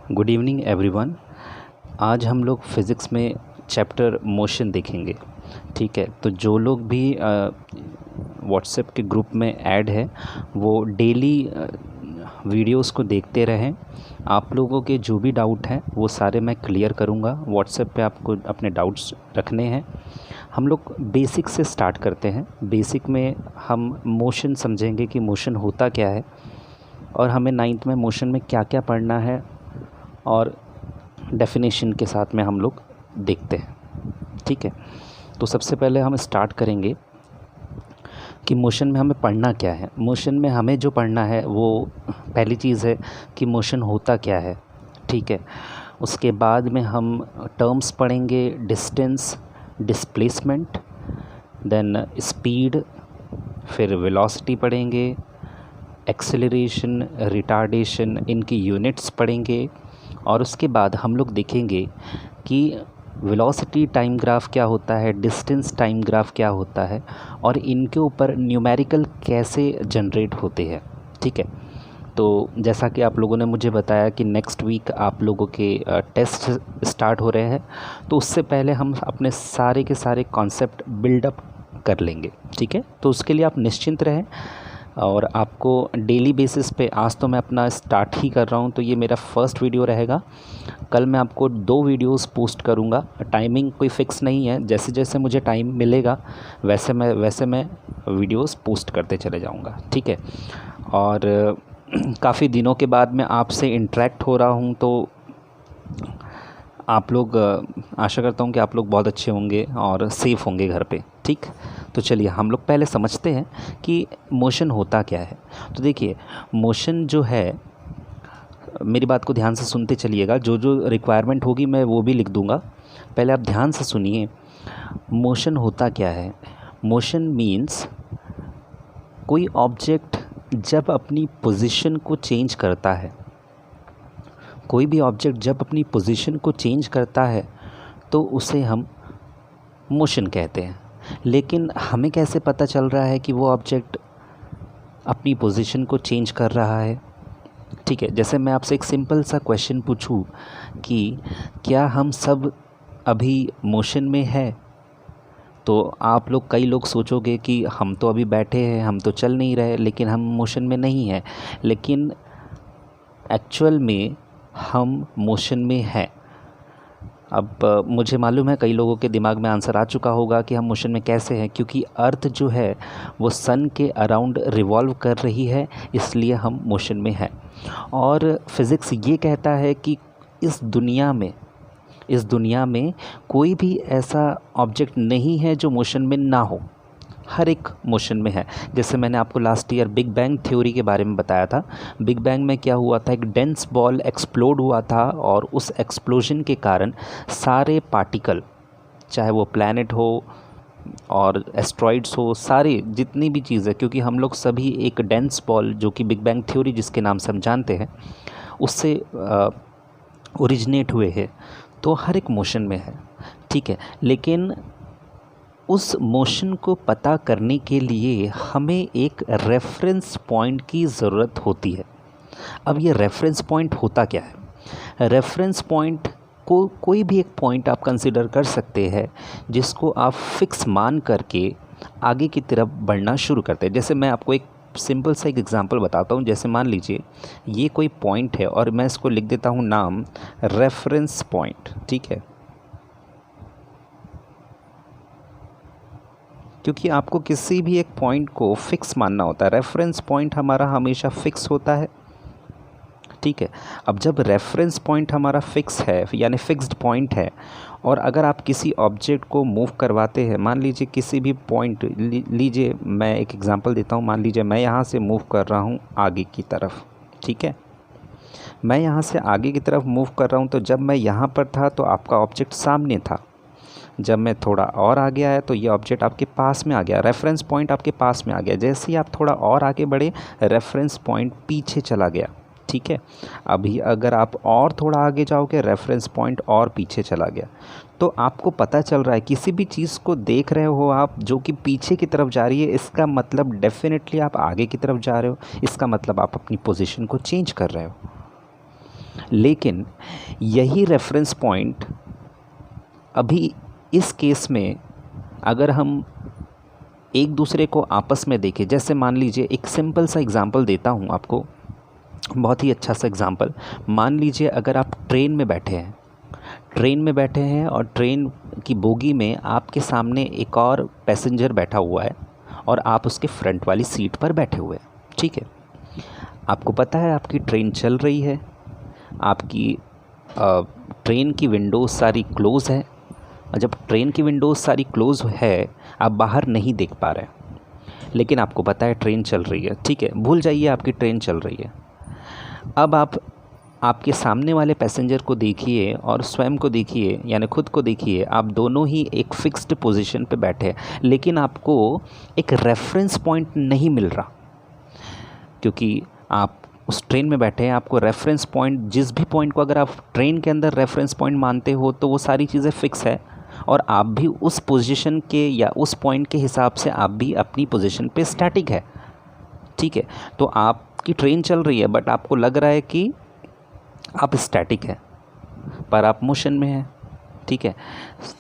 Good evening everyone. आज हम लोग फिज़िक्स में चैप्टर मोशन देखेंगे। ठीक है, तो जो लोग भी व्हाट्सएप के ग्रुप में ऐड है वो डेली वीडियोस को देखते रहें। आप लोगों के जो भी डाउट हैं वो सारे मैं क्लियर करूंगा। व्हाट्सएप पे आपको अपने डाउट्स रखने हैं। हम लोग बेसिक से स्टार्ट करते हैं। बेसिक में हम मोशन समझेंगे कि मोशन होता क्या है, और हमें नाइन्थ में मोशन में क्या क्या पढ़ना है और डेफिनेशन के साथ में हम लोग देखते हैं। ठीक है, तो सबसे पहले हम स्टार्ट करेंगे कि मोशन में हमें पढ़ना क्या है। मोशन में हमें जो पढ़ना है वो पहली चीज़ है कि मोशन होता क्या है। ठीक है, उसके बाद में हम टर्म्स पढ़ेंगे, डिस्टेंस, डिस्प्लेसमेंट, देन स्पीड, फिर वेलोसिटी पढ़ेंगे, एक्सेलरेशन, रिटार्डेशन, इनकी यूनिट्स पढ़ेंगे। और उसके बाद हम लोग देखेंगे कि वेलोसिटी टाइम ग्राफ क्या होता है, डिस्टेंस टाइम ग्राफ क्या होता है, और इनके ऊपर न्यूमेरिकल कैसे जनरेट होते हैं। ठीक है, तो जैसा कि आप लोगों ने मुझे बताया कि नेक्स्ट वीक आप लोगों के टेस्ट स्टार्ट हो रहे हैं, तो उससे पहले हम अपने सारे के सारे कॉन्सेप्ट बिल्डअप कर लेंगे। ठीक है, तो उसके लिए आप निश्चिंत रहें। और आपको डेली बेसिस पे, आज तो मैं अपना स्टार्ट ही कर रहा हूँ, तो ये मेरा फर्स्ट वीडियो रहेगा। कल मैं आपको 2 वीडियोस पोस्ट करूँगा। टाइमिंग कोई फ़िक्स नहीं है, जैसे जैसे मुझे टाइम मिलेगा वैसे मैं वीडियोस पोस्ट करते चले जाऊँगा। ठीक है, और काफ़ी दिनों के बाद मैं आपसे इंटरेक्ट हो रहा हूँ, तो आप लोग, आशा करता हूँ कि आप लोग बहुत अच्छे होंगे और सेफ़ होंगे घर पे। ठीक, तो चलिए हम लोग पहले समझते हैं कि मोशन होता क्या है। तो देखिए, मोशन जो है, मेरी बात को ध्यान से सुनते चलिएगा, जो जो रिक्वायरमेंट होगी मैं वो भी लिख दूँगा। पहले आप ध्यान से सुनिए, मोशन होता क्या है। मोशन मीन्स कोई ऑब्जेक्ट जब अपनी पोजीशन को चेंज करता है, कोई भी ऑब्जेक्ट जब अपनी पोजीशन को चेंज करता है तो उसे हम मोशन कहते हैं। लेकिन हमें कैसे पता चल रहा है कि वो ऑब्जेक्ट अपनी पोजीशन को चेंज कर रहा है। ठीक है, जैसे मैं आपसे एक सिंपल सा क्वेश्चन पूछूं कि क्या हम सब अभी मोशन में है, तो आप लोग, कई लोग सोचोगे कि हम तो अभी बैठे हैं, हम तो चल नहीं रहे, लेकिन हम मोशन में नहीं हैं। लेकिन एक्चुअल में हम मोशन में हैं। अब मुझे मालूम है कई लोगों के दिमाग में आंसर आ चुका होगा कि हम मोशन में कैसे हैं, क्योंकि अर्थ जो है वो सन के अराउंड रिवॉल्व कर रही है, इसलिए हम मोशन में हैं। और फिज़िक्स ये कहता है कि इस दुनिया में कोई भी ऐसा ऑब्जेक्ट नहीं है जो मोशन में ना हो, हर एक मोशन में है। जैसे मैंने आपको last year big bang theory के बारे में बताया था। बिग बैंग में क्या हुआ था, एक डेंस बॉल एक्सप्लोड हुआ था, और उस एक्सप्लोजन के कारण सारे पार्टिकल, चाहे वो प्लैनेट हो और एस्ट्रॉइड्स हो, सारे जितनी भी चीज़ें, क्योंकि हम लोग सभी एक डेंस बॉल, जो कि बिग बैंग थ्योरी जिसके नाम से हम जानते हैं, उससे ओरिजिनेट हुए हैं, तो हर एक मोशन में है। ठीक है, लेकिन उस मोशन को पता करने के लिए हमें एक रेफरेंस पॉइंट की ज़रूरत होती है। अब ये रेफरेंस पॉइंट होता क्या है? रेफरेंस पॉइंट को कोई भी एक पॉइंट आप कंसिडर कर सकते हैं जिसको आप फिक्स मान करके आगे की तरफ बढ़ना शुरू करते हैं। जैसे मैं आपको एक सिंपल सा एक एग्जांपल बताता हूँ। जैसे मान लीजिए ये कोई पॉइंट है और मैं इसको लिख देता हूँ नाम रेफरेंस पॉइंट। ठीक है, क्योंकि आपको किसी भी एक पॉइंट को फिक्स मानना होता है। रेफरेंस पॉइंट हमारा हमेशा फिक्स होता है। ठीक है, अब जब रेफरेंस पॉइंट हमारा फिक्स है, यानी फिक्स्ड पॉइंट है, और अगर आप किसी ऑब्जेक्ट को मूव करवाते हैं, मान लीजिए किसी भी पॉइंट लीजिए, मैं एक एग्जांपल देता हूँ। मान लीजिए मैं यहाँ से मूव कर रहा हूँ आगे की तरफ। ठीक है, मैं यहाँ से आगे की तरफ मूव कर रहा हूँ, तो जब मैं यहाँ पर था तो आपका ऑब्जेक्ट सामने था। जब मैं थोड़ा और आगे आया तो ये ऑब्जेक्ट आपके पास में आ गया, रेफरेंस पॉइंट आपके पास में आ गया। जैसे ही आप थोड़ा और आगे बढ़े, रेफरेंस पॉइंट पीछे चला गया। ठीक है, अभी अगर आप और थोड़ा आगे जाओगे, रेफरेंस पॉइंट और पीछे चला गया। तो आपको पता चल रहा है, किसी भी चीज़ को देख रहे हो आप जो कि पीछे की तरफ जा रही है, इसका मतलब डेफिनेटली आप आगे की तरफ जा रहे हो, इसका मतलब आप अपनी पोजीशन को चेंज कर रहे हो। लेकिन यही रेफरेंस पॉइंट अभी इस केस में अगर हम एक दूसरे को आपस में देखें, जैसे मान लीजिए एक सिंपल सा एग्जांपल देता हूँ आपको, बहुत ही अच्छा सा एग्जांपल। मान लीजिए अगर आप ट्रेन में बैठे हैं और ट्रेन की बोगी में आपके सामने एक और पैसेंजर बैठा हुआ है और आप उसके फ्रंट वाली सीट पर बैठे हुए हैं, ठीक है। आपको पता है आपकी ट्रेन चल रही है, आपकी ट्रेन की विंडोज़ सारी क्लोज़ है। जब ट्रेन की विंडोज़ सारी क्लोज़ है, आप बाहर नहीं देख पा रहे हैं, लेकिन आपको पता है ट्रेन चल रही है, ठीक है। भूल जाइए आपकी ट्रेन चल रही है। अब आप आपके सामने वाले पैसेंजर को देखिए और स्वयं को देखिए, यानी खुद को देखिए, आप दोनों ही एक फ़िक्स्ड पोजीशन पे बैठे हैं, लेकिन आपको एक रेफरेंस पॉइंट नहीं मिल रहा, क्योंकि आप उस ट्रेन में बैठे हैं। आपको रेफरेंस पॉइंट, जिस भी पॉइंट को अगर आप ट्रेन के अंदर रेफरेंस पॉइंट मानते हो तो वो सारी चीज़ें फ़िक्स है और आप भी उस पोजीशन के या उस पॉइंट के हिसाब से आप भी अपनी पोजीशन पे स्टैटिक है, ठीक है। तो आपकी ट्रेन चल रही है बट आपको लग रहा है कि आप स्टैटिक है, पर आप मोशन में हैं, ठीक है।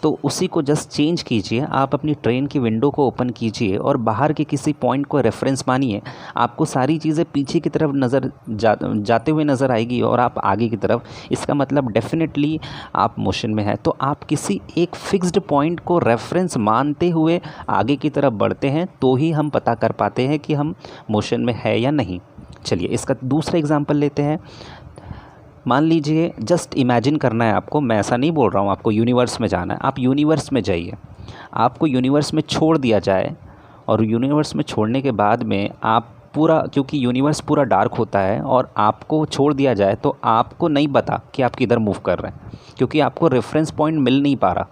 तो उसी को जस्ट चेंज कीजिए, आप अपनी ट्रेन की विंडो को ओपन कीजिए और बाहर के किसी पॉइंट को रेफरेंस मानिए। आपको सारी चीज़ें पीछे की तरफ जाते हुए नज़र आएगी और आप आगे की तरफ, इसका मतलब डेफिनेटली आप मोशन में हैं। तो आप किसी एक फिक्स्ड पॉइंट को रेफरेंस मानते हुए आगे की तरफ बढ़ते हैं तो ही हम पता कर पाते हैं कि हम मोशन में है या नहीं। चलिए इसका दूसरा एग्जाम्पल लेते हैं। मान लीजिए, जस्ट इमेजिन करना है आपको, मैं ऐसा नहीं बोल रहा हूँ आपको यूनिवर्स में जाना है, आप यूनिवर्स में जाइए। आपको यूनिवर्स में छोड़ दिया जाए और यूनिवर्स में छोड़ने के बाद में आप पूरा, क्योंकि यूनिवर्स पूरा डार्क होता है और आपको छोड़ दिया जाए तो आपको नहीं पता कि आप किधर मूव कर रहे हैं, क्योंकि आपको रेफरेंस पॉइंट मिल नहीं पा रहा।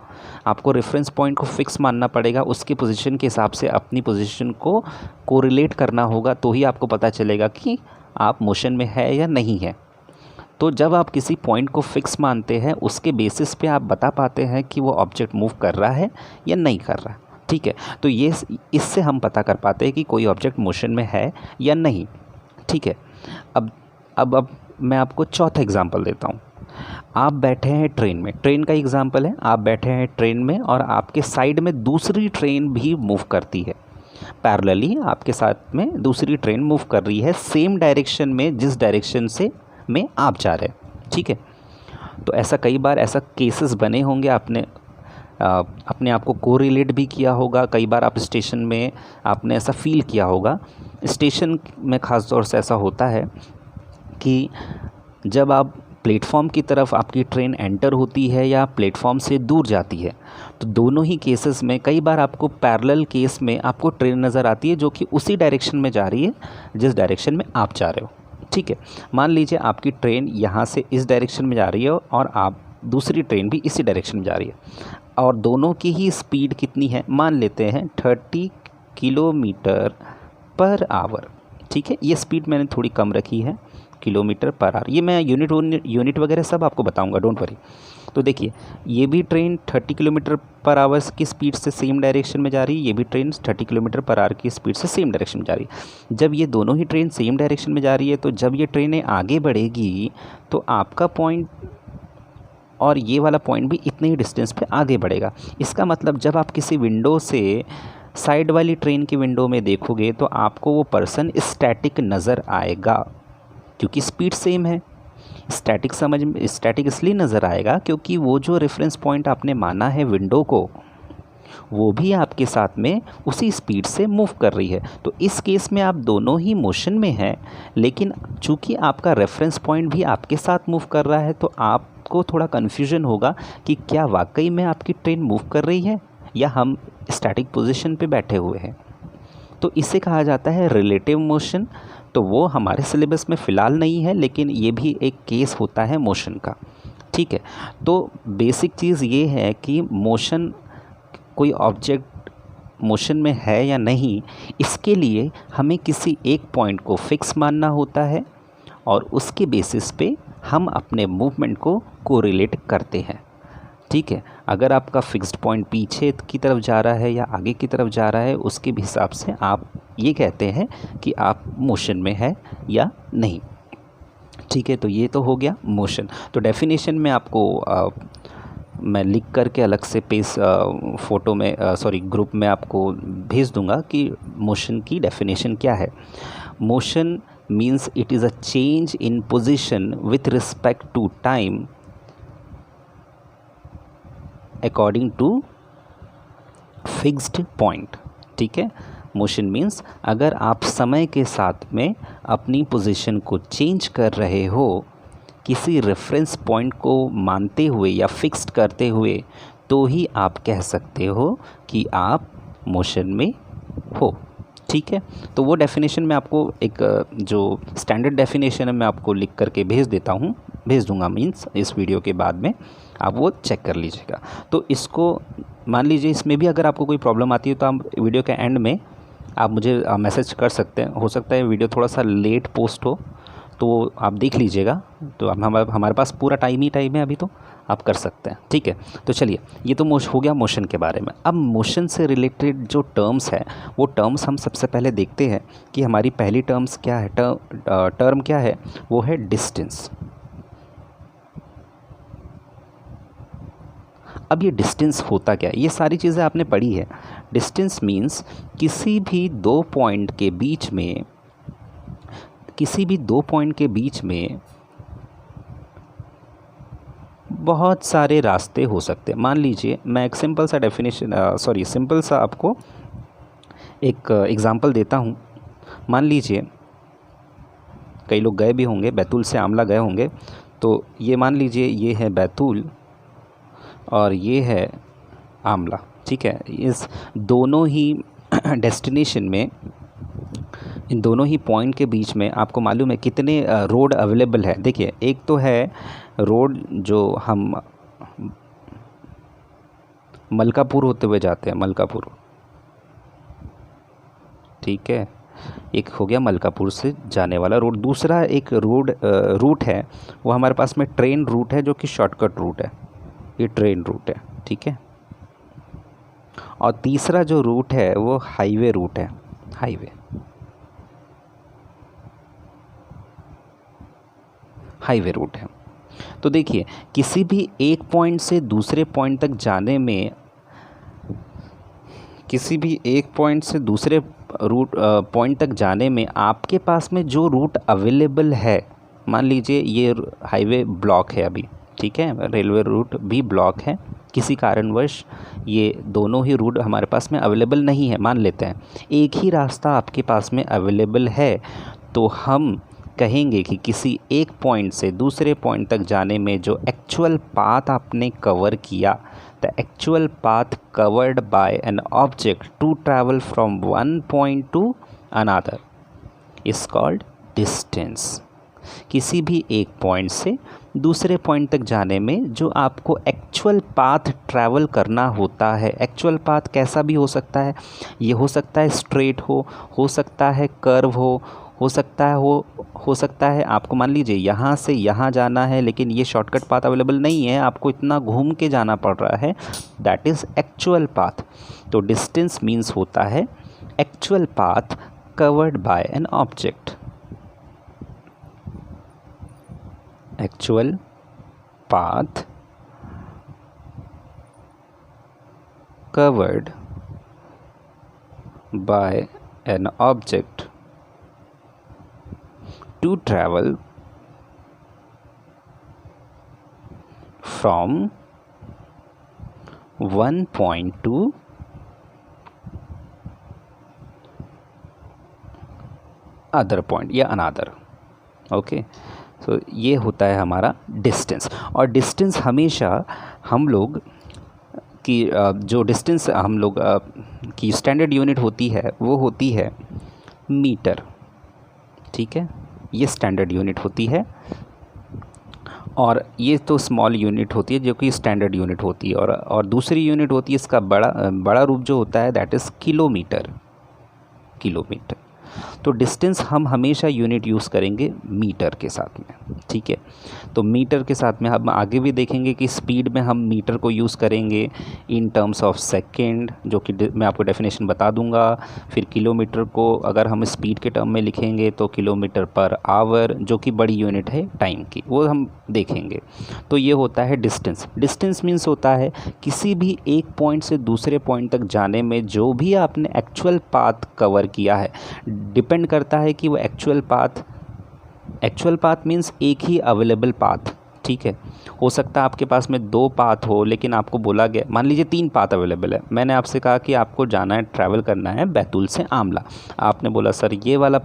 आपको रेफरेंस पॉइंट को फिक्स मानना पड़ेगा, उसके पोजीशन के हिसाब से अपनी पोजीशन को कोरिलेट करना होगा, तो ही आपको पता चलेगा कि आप मोशन में है या नहीं है। तो जब आप किसी पॉइंट को फिक्स मानते हैं, उसके बेसिस पे आप बता पाते हैं कि वो ऑब्जेक्ट मूव कर रहा है या नहीं कर रहा है, ठीक है। तो ये इससे हम पता कर पाते हैं कि कोई ऑब्जेक्ट मोशन में है या नहीं, ठीक है। अब मैं आपको चौथा एग्जांपल देता हूँ। आप बैठे हैं ट्रेन में, ट्रेन का एग्जांपल है, आप बैठे हैं ट्रेन में और आपके साइड में दूसरी ट्रेन भी मूव करती है। पैरेलली आपके साथ में दूसरी ट्रेन मूव कर रही है, सेम डायरेक्शन में जिस डायरेक्शन से में आप जा रहे हैं, ठीक है। तो ऐसा कई बार ऐसा केसेस बने होंगे, आपने अपने आप को कोरिलेट भी किया होगा। कई बार आप स्टेशन में आपने ऐसा फील किया होगा। स्टेशन में ख़ास तौर से ऐसा होता है कि जब आप प्लेटफॉर्म की तरफ आपकी ट्रेन एंटर होती है या प्लेटफॉर्म से दूर जाती है, तो दोनों ही केसेस में कई बार आपको पैरेलल केस में आपको ट्रेन नज़र आती है जो कि उसी डायरेक्शन में जा रही है जिस डायरेक्शन में आप जा रहे हो, ठीक है। मान लीजिए आपकी ट्रेन यहाँ से इस डायरेक्शन में जा रही है और आप दूसरी ट्रेन भी इसी डायरेक्शन में जा रही है और दोनों की ही स्पीड कितनी है, मान लेते हैं 30 किलोमीटर पर आवर, ठीक है। ये स्पीड मैंने थोड़ी कम रखी है, किलोमीटर पर आवर। ये मैं यूनिट वगैरह सब आपको बताऊंगा, डोंट वरी। तो देखिए, ये भी ट्रेन 30 किलोमीटर पर आवर की स्पीड से सेम डायरेक्शन में जा रही है, ये भी ट्रेन 30 किलोमीटर पर आवर की स्पीड से सेम डायरेक्शन में जा रही है। जब ये दोनों ही ट्रेन सेम डायरेक्शन में जा रही है, तो जब ये ट्रेनें आगे बढ़ेगी तो आपका पॉइंट और ये वाला पॉइंट भी इतने ही डिस्टेंस पे आगे बढ़ेगा। इसका मतलब जब आप किसी विंडो से साइड वाली ट्रेन की विंडो में देखोगे तो आपको वो पर्सन स्टैटिक नज़र आएगा, क्योंकि स्पीड सेम है। स्टैटिक इसलिए नज़र आएगा क्योंकि वो जो रेफरेंस पॉइंट आपने माना है विंडो को, वो भी आपके साथ में उसी स्पीड से मूव कर रही है। तो इस केस में आप दोनों ही मोशन में हैं, लेकिन चूंकि आपका रेफरेंस पॉइंट भी आपके साथ मूव कर रहा है तो आपको थोड़ा कन्फ्यूजन होगा कि क्या वाकई में आपकी ट्रेन मूव कर रही है या हम स्टैटिक पोजीशन पे बैठे हुए हैं। तो इसे कहा जाता है रिलेटिव मोशन। तो वो हमारे सिलेबस में फ़िलहाल नहीं है, लेकिन ये भी एक केस होता है मोशन का, ठीक है। तो बेसिक चीज़ ये है कि मोशन, कोई ऑब्जेक्ट मोशन में है या नहीं, इसके लिए हमें किसी एक पॉइंट को फिक्स मानना होता है और उसके बेसिस पे हम अपने मूवमेंट को कोरिलेट करते हैं, ठीक है। अगर आपका फिक्स्ड पॉइंट पीछे की तरफ जा रहा है या आगे की तरफ जा रहा है, उसके हिसाब से आप ये कहते हैं कि आप मोशन में है या नहीं, ठीक है, तो ये तो हो गया मोशन। तो डेफिनेशन में आपको मैं लिख करके अलग से फ़ोटो में ग्रुप में आपको भेज दूंगा कि मोशन की डेफिनेशन क्या है। Motion means it is a change in position with respect to time according to fixed point. ठीक है, मोशन मीन्स अगर आप समय के साथ में अपनी पोजीशन को चेंज कर रहे हो किसी रेफरेंस पॉइंट को मानते हुए या फिक्स्ड करते हुए, तो ही आप कह सकते हो कि आप मोशन में हो। ठीक है, तो वो डेफिनेशन मैं आपको एक जो स्टैंडर्ड डेफिनेशन है मैं आपको लिख करके भेज दूंगा मीन्स इस वीडियो के बाद में आप वो चेक कर लीजिएगा। तो इसको मान लीजिए, इसमें भी अगर आपको कोई प्रॉब्लम आती है तो आप वीडियो के एंड में आप मुझे मैसेज कर सकते हैं। हो सकता है वीडियो थोड़ा सा लेट पोस्ट हो, तो आप देख लीजिएगा। तो हमारे पास पूरा टाइम है अभी, तो आप कर सकते हैं। ठीक है, तो चलिए, ये तो हो गया मोशन के बारे में। अब मोशन से रिलेटेड जो टर्म्स है वो टर्म्स हम सबसे पहले देखते हैं कि हमारी पहली टर्म्स क्या है। टर्म क्या है, वो है डिस्टेंस। अब ये डिस्टेंस होता क्या है, ये सारी चीज़ें आपने पढ़ी है। डिस्टेंस मीन्स किसी भी दो पॉइंट के बीच में बहुत सारे रास्ते हो सकते हैं। मान लीजिए, मैं एक सिंपल सा आपको एक एग्जांपल देता हूँ। मान लीजिए, कई लोग गए भी होंगे, बैतूल से आमला गए होंगे, तो ये मान लीजिए ये है बैतूल और ये है आमला। ठीक है, इस दोनों ही डेस्टिनेशन में, इन दोनों ही पॉइंट के बीच में आपको मालूम है कितने रोड अवेलेबल है। देखिए, एक तो है रोड जो हम मलकापुर होते हुए जाते हैं, मलकापुर। ठीक है, एक हो गया मलकापुर से जाने वाला रोड। दूसरा एक रूट है, वो हमारे पास में ट्रेन रूट है, जो कि शॉर्टकट रूट है, ये ट्रेन रूट है। ठीक है, और तीसरा जो रूट है वो हाईवे रूट है, हाईवे रूट है। तो देखिए, किसी भी एक पॉइंट से दूसरे पॉइंट तक जाने में, पॉइंट तक जाने में आपके पास में जो रूट अवेलेबल है, मान लीजिए ये हाईवे ब्लॉक है अभी। ठीक है, रेलवे रूट भी ब्लॉक है, किसी कारणवश ये दोनों ही रूट हमारे पास में अवेलेबल नहीं है। मान लेते हैं एक ही रास्ता आपके पास में अवेलेबल है, तो हम कहेंगे कि किसी एक पॉइंट से दूसरे पॉइंट तक जाने में जो एक्चुअल पाथ आपने कवर किया, the actual path covered by an object to travel from one point to another is called distance. किसी भी एक पॉइंट से दूसरे पॉइंट तक जाने में जो आपको एक्चुअल पाथ ट्रैवल करना होता है। एक्चुअल पाथ कैसा भी हो सकता है, ये हो सकता है स्ट्रेट हो सकता है कर्व हो सकता है आपको मान लीजिए यहाँ से यहाँ जाना है, लेकिन ये शॉर्टकट पाथ अवेलेबल नहीं है, आपको इतना घूम के जाना पड़ रहा है, दैट इज़ एक्चुअल पाथ। तो डिस्टेंस मीन्स होता है actual path covered by an object. Actual path covered by an object to travel from one point to other point या another। ओके, तो ये होता है हमारा डिस्टेंस। और डिस्टेंस हमेशा हम लोग की जो डिस्टेंस हम लोग की स्टैंडर्ड यूनिट होती है वो होती है मीटर। ठीक है, ये स्टैंडर्ड यूनिट होती है, और ये तो स्मॉल यूनिट होती है जो कि स्टैंडर्ड यूनिट होती है। और दूसरी यूनिट होती है इसका बड़ा रूप जो होता है, दैट इज़ किलोमीटर। तो डिस्टेंस हम हमेशा यूनिट यूज़ करेंगे मीटर के साथ में, ठीक है। तो मीटर के साथ में हम आगे भी देखेंगे कि स्पीड में हम मीटर को यूज़ करेंगे इन टर्म्स ऑफ सेकेंड, जो कि मैं आपको डेफिनेशन बता दूंगा। फिर किलोमीटर को अगर हम स्पीड के टर्म में लिखेंगे तो किलोमीटर पर आवर, जो कि बड़ी यूनिट है टाइम की, वो हम देखेंगे। तो ये होता है डिस्टेंस। डिस्टेंस मीन्स होता है किसी भी एक पॉइंट से दूसरे पॉइंट तक जाने में जो भी आपने एक्चुअल पाथ कवर किया है, डिपेंड करता है कि वो एक्चुअल पाथ मीन्स एक ही अवेलेबल पाथ, ठीक है। हो सकता है आपके पास में 2 पाथ हो, लेकिन आपको बोला गया, मान लीजिए 3 पाथ अवेलेबल है। मैंने आपसे कहा कि आपको जाना है, ट्रैवल करना है बैतूल से आमला। आपने बोला सर ये वाला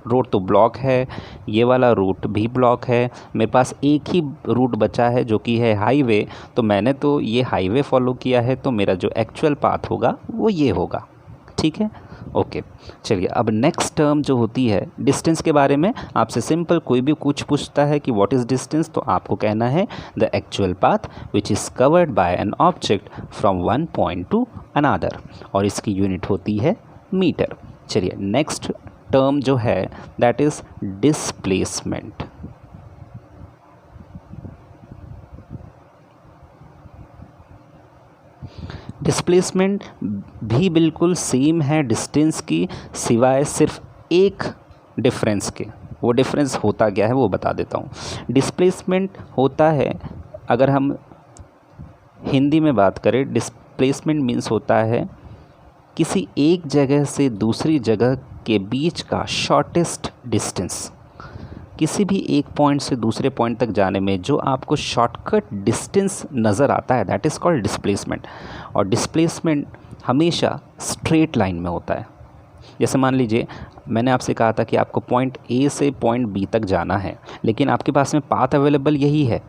रूट तो ब्लॉक है, ये वाला रूट भी ब्लॉक है, मेरे पास एक ही रूट बचा है जो कि है हाईवे, तो मैंने तो ये हाईवे फॉलो किया है, तो मेरा जो एक्चुअल पाथ होगा वो ये होगा, ठीक है। ओके, चलिए अब नेक्स्ट टर्म जो होती है डिस्टेंस के बारे में, आपसे सिंपल कोई भी कुछ पूछता है कि व्हाट इज़ डिस्टेंस, तो आपको कहना है the actual path which is covered by an object from one point to another, और इसकी यूनिट होती है मीटर। चलिए नेक्स्ट टर्म जो है दैट इज़ डिस्प्लेसमेंट। डिस्प्लेसमेंट भी बिल्कुल सेम है डिस्टेंस की, सिवाय सिर्फ एक डिफरेंस के। वो डिफरेंस होता क्या है वो बता देता हूँ। डिस्प्लेसमेंट होता है, अगर हम हिंदी में बात करें, डिस्प्लेसमेंट मीन्स होता है किसी एक जगह से दूसरी जगह के बीच का शॉर्टेस्ट डिस्टेंस। किसी भी एक पॉइंट से दूसरे पॉइंट तक जाने में जो आपको शॉर्टकट डिस्टेंस नज़र आता है दैट इज़ कॉल्ड डिस्प्लेसमेंट। और डिस्प्लेसमेंट हमेशा स्ट्रेट लाइन में होता है। जैसे मान लीजिए मैंने आपसे कहा था कि आपको पॉइंट ए से पॉइंट बी तक जाना है, लेकिन आपके पास में पाथ अवेलेबल यही है,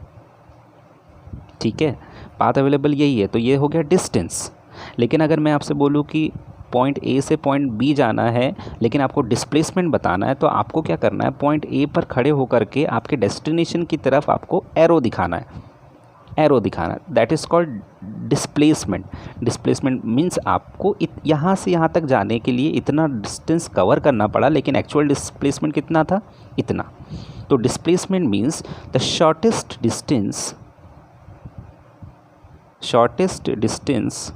ठीक है, पाथ अवेलेबल यही है, तो ये हो गया डिस्टेंस। लेकिन अगर मैं आपसे बोलूँ कि पॉइंट ए से पॉइंट बी जाना है, लेकिन आपको डिस्प्लेसमेंट बताना है, तो आपको क्या करना है, पॉइंट ए पर खड़े होकर के आपके डेस्टिनेशन की तरफ आपको एरो दिखाना है, एरो दिखाना है, that is called displacement. Displacement means आपको यहाँ से यहाँ तक जाने के लिए इतना डिस्टेंस कवर करना पड़ा, लेकिन एक्चुअल डिस्प्लेसमेंट कितना था, इतना। तो displacement means the shortest distance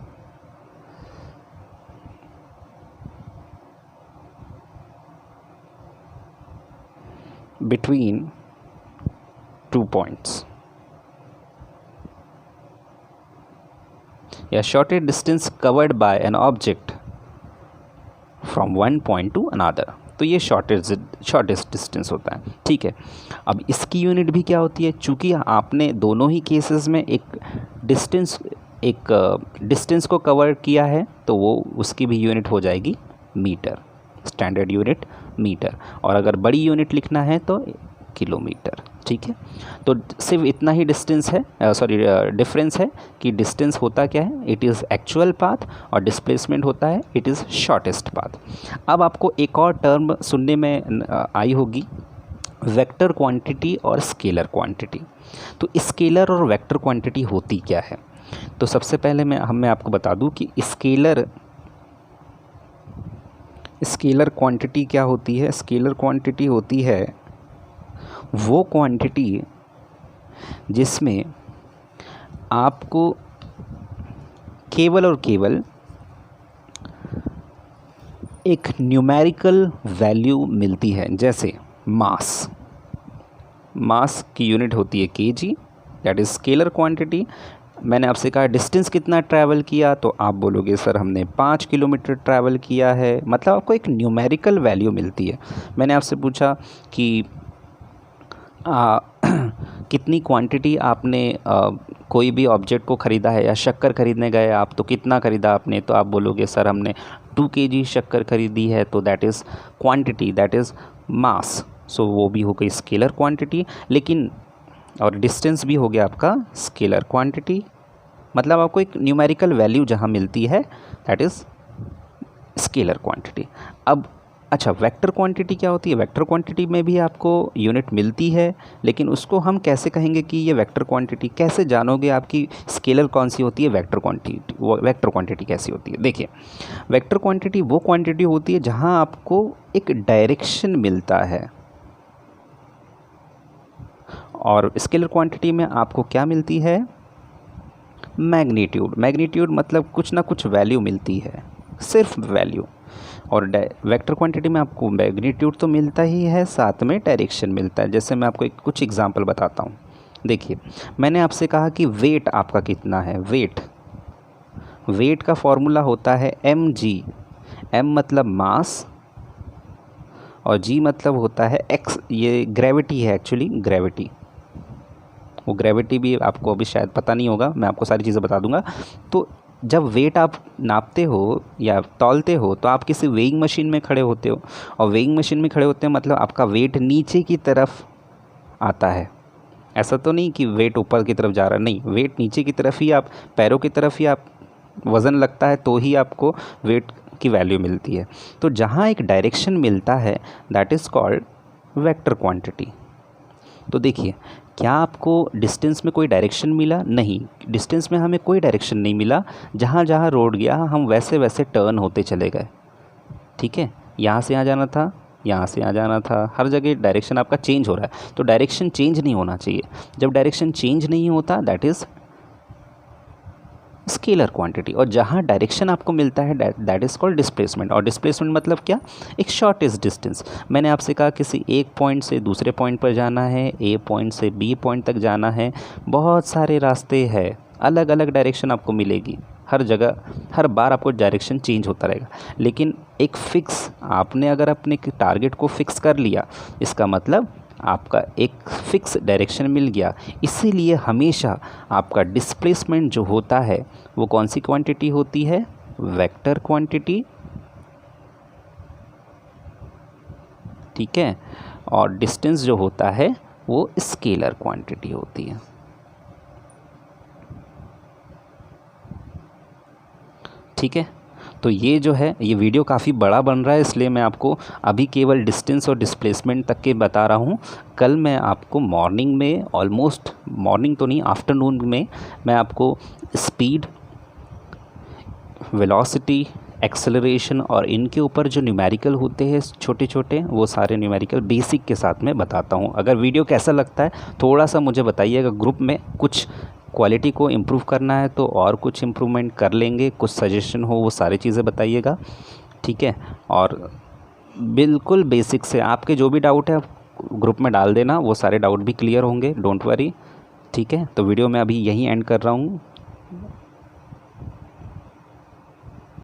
between 2 points, या shortest distance covered by an object from one point to another। तो ये शॉर्टेस्ट डिस्टेंस होता है, ठीक है। अब इसकी यूनिट भी क्या होती है, चूँकि आपने दोनों ही केसेस में एक डिस्टेंस को कवर किया है, तो वो उसकी भी यूनिट हो जाएगी मीटर, स्टैंडर्ड यूनिट मीटर। और अगर बड़ी यूनिट लिखना है तो किलोमीटर, ठीक है। तो सिर्फ इतना ही डिस्टेंस है, डिफरेंस है कि डिस्टेंस होता क्या है, इट इज़ एक्चुअल पाथ, और डिस्प्लेसमेंट होता है इट इज़ शॉर्टेस्ट पाथ। अब आपको एक और टर्म सुनने में आई होगी, वेक्टर क्वांटिटी और स्केलर क्वांटिटी। तो स्केलर और वेक्टर क्वांटिटी होती क्या है, तो सबसे पहले मैं आपको बता दूं कि स्केलर क्वांटिटी क्या होती है। स्केलर क्वांटिटी होती है वो क्वांटिटी जिसमें आपको केवल और केवल एक न्यूमेरिकल वैल्यू मिलती है। जैसे मास की यूनिट होती है KG, that is scalar quantity. मैंने आपसे कहा डिस्टेंस कितना ट्रैवल किया, तो आप बोलोगे सर हमने 5 किलोमीटर ट्रैवल किया है, मतलब आपको एक न्यूमेरिकल वैल्यू मिलती है। मैंने आपसे पूछा कि कितनी क्वांटिटी आपने कोई भी ऑब्जेक्ट को ख़रीदा है, या शक्कर ख़रीदने गए आप तो कितना ख़रीदा आपने, तो आप बोलोगे सर हमने 2 kg शक्कर ख़रीदी है, तो that is quantity, that is mass. So वो भी हो गई स्केलर क्वांटिटी। लेकिन और डिस्टेंस भी हो गया आपका स्केलर क्वांटिटी, मतलब आपको एक न्यूमेरिकल वैल्यू जहाँ मिलती है दैट इज़ स्केलर क्वांटिटी। अब अच्छा, वेक्टर क्वांटिटी क्या होती है? वेक्टर क्वांटिटी में भी आपको यूनिट मिलती है, लेकिन उसको हम कैसे कहेंगे कि ये वेक्टर क्वांटिटी? कैसे जानोगे आपकी स्केलर कौन सी होती है, वेक्टर क्वांटिटी? वो वेक्टर क्वांटिटी कैसी होती है? देखिए, वेक्टर क्वांटिटी वो क्वांटिटी होती है जहाँ आपको एक डायरेक्शन मिलता है, और स्केलर क्वांटिटी में आपको क्या मिलती है? मैग्नीट्यूड। मैग्नीट्यूड मतलब कुछ ना कुछ वैल्यू मिलती है, सिर्फ वैल्यू। और वेक्टर क्वांटिटी में आपको मैग्नीट्यूड तो मिलता ही है, साथ में डायरेक्शन मिलता है। जैसे मैं आपको कुछ एग्जांपल बताता हूँ। देखिए, मैंने आपसे कहा कि वेट आपका कितना है। वेट का फॉर्मूला होता है mg। m मतलब मास और g मतलब होता है x। ये ग्रेविटी है, एक्चुअली ग्रेविटी। वो ग्रेविटी भी आपको अभी शायद पता नहीं होगा, मैं आपको सारी चीज़ें बता दूंगा। तो जब वेट आप नापते हो या तौलते हो तो आप किसी वेइंग मशीन में खड़े होते हो, और वेइंग मशीन में खड़े होते हैं मतलब आपका वेट नीचे की तरफ आता है। ऐसा तो नहीं कि वेट ऊपर की तरफ जा रहा है, नहीं, वेट नीचे की तरफ ही, आप पैरों की तरफ ही आप वज़न लगता है तो ही आपको वेट की वैल्यू मिलती है। तो जहाँ एक डायरेक्शन मिलता है, that is called vector quantity. तो देखिए, क्या आपको डिस्टेंस में कोई डायरेक्शन मिला? नहीं, डिस्टेंस में हमें कोई डायरेक्शन नहीं मिला। जहाँ जहाँ रोड गया हम वैसे वैसे टर्न होते चले गए। ठीक है, यहाँ से यहाँ जाना था, यहाँ से यहाँ जाना था, हर जगह डायरेक्शन आपका चेंज हो रहा है। तो डायरेक्शन चेंज नहीं होना चाहिए। जब डायरेक्शन चेंज नहीं होता, दैट इज़ स्केलर क्वांटिटी। और जहाँ डायरेक्शन आपको मिलता है, दैट इज़ कॉल्ड डिस्प्लेसमेंट। और डिस्प्लेसमेंट मतलब क्या? एक शॉर्टेस्ट डिस्टेंस। मैंने आपसे कहा किसी एक पॉइंट से दूसरे पॉइंट पर जाना है, ए पॉइंट से बी पॉइंट तक जाना है, बहुत सारे रास्ते हैं, अलग अलग डायरेक्शन आपको मिलेगी हर जगह, हर बार आपको डायरेक्शन चेंज होता रहेगा। लेकिन एक फिक्स, आपने अगर अपने टारगेट को फिक्स कर लिया, इसका मतलब आपका एक फिक्स डायरेक्शन मिल गया। इसीलिए हमेशा आपका डिस्प्लेसमेंट जो होता है वो कौन सी क्वांटिटी होती है? Vector quantity. ठीक है, और डिस्टेंस जो होता है वो स्केलर क्वांटिटी होती है। ठीक है, तो ये जो है, ये वीडियो काफ़ी बड़ा बन रहा है, इसलिए मैं आपको अभी केवल डिस्टेंस और डिस्प्लेसमेंट तक के बता रहा हूँ। कल मैं आपको मॉर्निंग में, ऑलमोस्ट मॉर्निंग तो नहीं, आफ्टरनून में मैं आपको स्पीड, वेलोसिटी, एक्सेलरेशन और इनके ऊपर जो न्यूमेरिकल होते हैं छोटे छोटे, वो सारे न्यूमेरिकल बेसिक के साथ में बताता हूँ। अगर वीडियो कैसा लगता है थोड़ा सा मुझे बताइएगा। ग्रुप में कुछ क्वालिटी को इम्प्रूव करना है तो और कुछ इम्प्रूवमेंट कर लेंगे, कुछ सजेशन हो वो सारी चीज़ें बताइएगा। ठीक है, और बिल्कुल बेसिक से आपके जो भी डाउट है ग्रुप में डाल देना, वो सारे डाउट भी क्लियर होंगे, डोंट वरी। ठीक है, तो वीडियो मैं अभी यहीं एंड कर रहा हूँ।